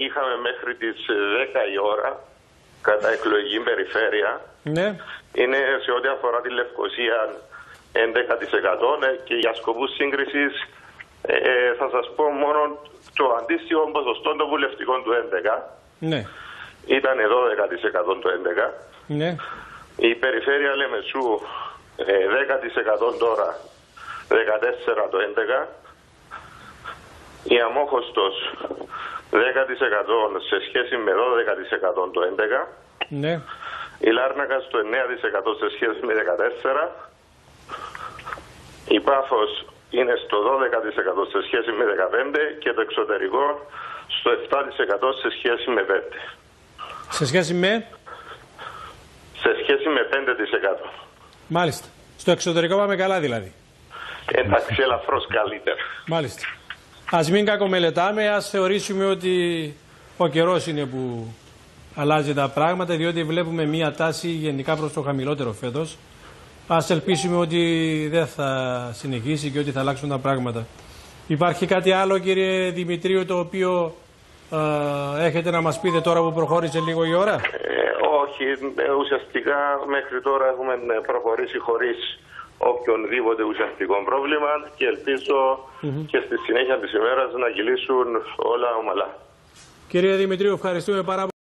είχαμε μέχρι τις 10 η ώρα κατά εκλογική περιφέρεια. Ναι. Είναι σε ό,τι αφορά τη Λευκοσία 11% και για σκοπούς σύγκρισης θα σας πω μόνο το αντίστοιχο ποσοστό των βουλευτικών του 11. Ναι. Ήταν 12% το 11. Ναι. Η περιφέρεια Λεμεσού 10% τώρα, 14% το 11. Η Αμόχωστος 10% σε σχέση με 12% το 11. Ναι. Η Λάρνακας το 9% σε σχέση με 14. Η Πάφος είναι στο 12% σε σχέση με 15 και το εξωτερικό στο 7% σε σχέση με 5. Σε σχέση με? Σε σχέση με 5%. Μάλιστα. Στο εξωτερικό πάμε καλά δηλαδή. Εντάξει, ελαφρώς καλύτερα. Μάλιστα. Ας μην κακομελετάμε, ας θεωρήσουμε ότι ο καιρός είναι που αλλάζει τα πράγματα, διότι βλέπουμε μία τάση γενικά προς το χαμηλότερο φέτος. Ας ελπίσουμε ότι δεν θα συνεχίσει και ότι θα αλλάξουν τα πράγματα. Υπάρχει κάτι άλλο, κύριε Δημητρίου, το οποίο έχετε να μας πείτε τώρα που προχώρησε λίγο η ώρα? Όχι, ουσιαστικά μέχρι τώρα έχουμε προχωρήσει χωρίς οποιονδήποτε ουσιαστικό πρόβλημα και ελπίζω και στη συνέχεια της ημέρας να κυλήσουν όλα ομαλά. Κύριε Δημητρίου, ευχαριστούμε πάρα πολύ.